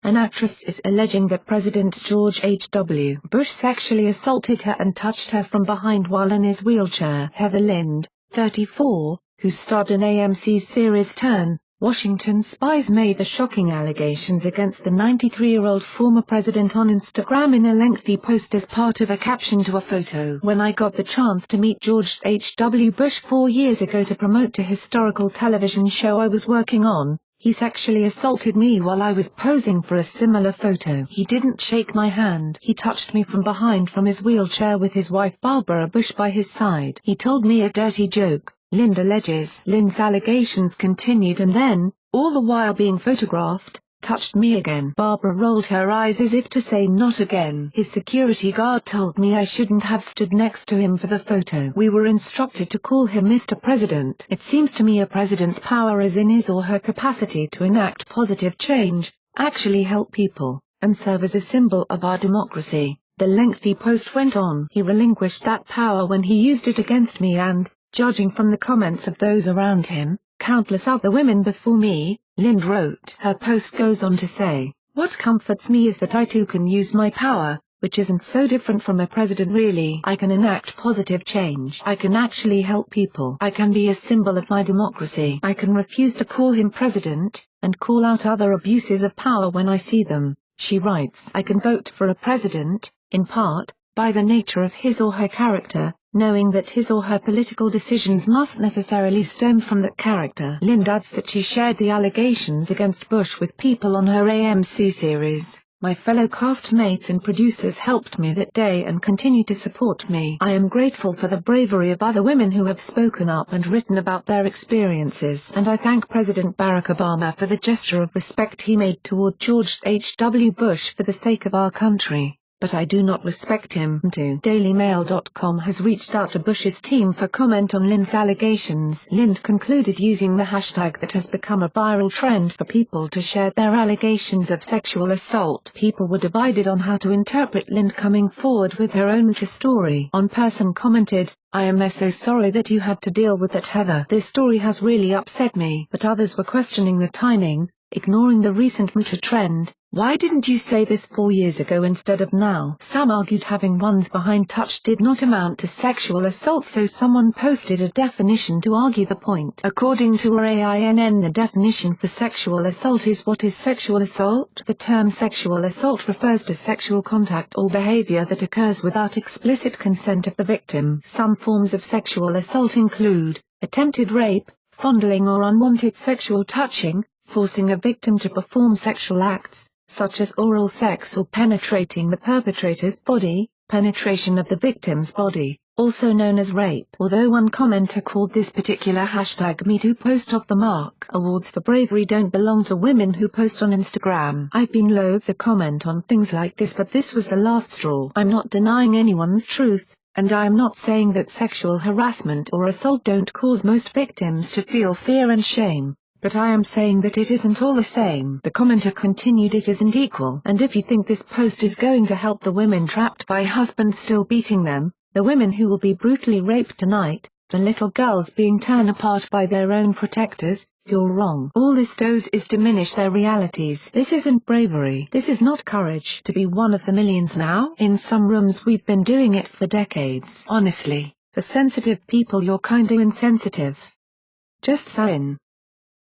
An actress is alleging that President George H.W. Bush sexually assaulted her and touched her from behind while in his wheelchair. Heather Lind, 34, who starred in AMC's series Turn, Washington Spies, made the shocking allegations against the 93-year-old former president on Instagram in a lengthy post as part of a caption to a photo. When I got the chance to meet George H.W. Bush 4 years ago to promote a historical television show I was working on, he sexually assaulted me while I was posing for a similar photo. He didn't shake my hand. He touched me from behind from his wheelchair with his wife Barbara Bush by his side. He told me a dirty joke, Lind alleges. Lind's allegations continued and then, all the while being photographed, touched me again. Barbara rolled her eyes as if to say not again. His security guard told me I shouldn't have stood next to him for the photo. We were instructed to call him Mr. President. It seems to me a president's power is in his or her capacity to enact positive change, actually help people, and serve as a symbol of our democracy. The lengthy post went on. He relinquished that power when he used it against me and, judging from the comments of those around him, countless other women before me, Lind wrote. Her post goes on to say, "What comforts me is that I too can use my power, which isn't so different from a president really. I can enact positive change. I can actually help people. I can be a symbol of my democracy. I can refuse to call him president, and call out other abuses of power when I see them," she writes. I can vote for a president, in part, by the nature of his or her character, knowing that his or her political decisions must necessarily stem from that character. Lind adds that she shared the allegations against Bush with people on her AMC series. My fellow castmates and producers helped me that day and continue to support me. I am grateful for the bravery of other women who have spoken up and written about their experiences. And I thank President Barack Obama for the gesture of respect he made toward George H.W. Bush for the sake of our country. But I do not respect him too. DailyMail.com has reached out to Bush's team for comment on Lind's allegations. Lind concluded using the hashtag that has become a viral trend for people to share their allegations of sexual assault. People were divided on how to interpret Lind coming forward with her own story. One person commented, "I am so sorry that you had to deal with that, Heather. This story has really upset me." But others were questioning the timing, ignoring the recent Me Too trend. Why didn't you say this 4 years ago instead of now? Some argued having one's behind touched did not amount to sexual assault, so someone posted a definition to argue the point. According to RAINN, the definition for sexual assault is what is sexual assault? The term sexual assault refers to sexual contact or behavior that occurs without explicit consent of the victim. Some forms of sexual assault include attempted rape, fondling or unwanted sexual touching, forcing a victim to perform sexual acts, such as oral sex or penetrating the perpetrator's body, penetration of the victim's body, also known as rape. Although one commenter called this particular hashtag #MeToo post off the mark, awards for bravery don't belong to women who post on Instagram. I've been loath to comment on things like this, but this was the last straw. I'm not denying anyone's truth, and I am not saying that sexual harassment or assault don't cause most victims to feel fear and shame. But I am saying that it isn't all the same. The commenter continued, it isn't equal. And if you think this post is going to help the women trapped by husbands still beating them, the women who will be brutally raped tonight, the little girls being torn apart by their own protectors, you're wrong. All this does is diminish their realities. This isn't bravery. This is not courage to be one of the millions now. In some rooms we've been doing it for decades. Honestly, for sensitive people you're kinda insensitive. Just saying.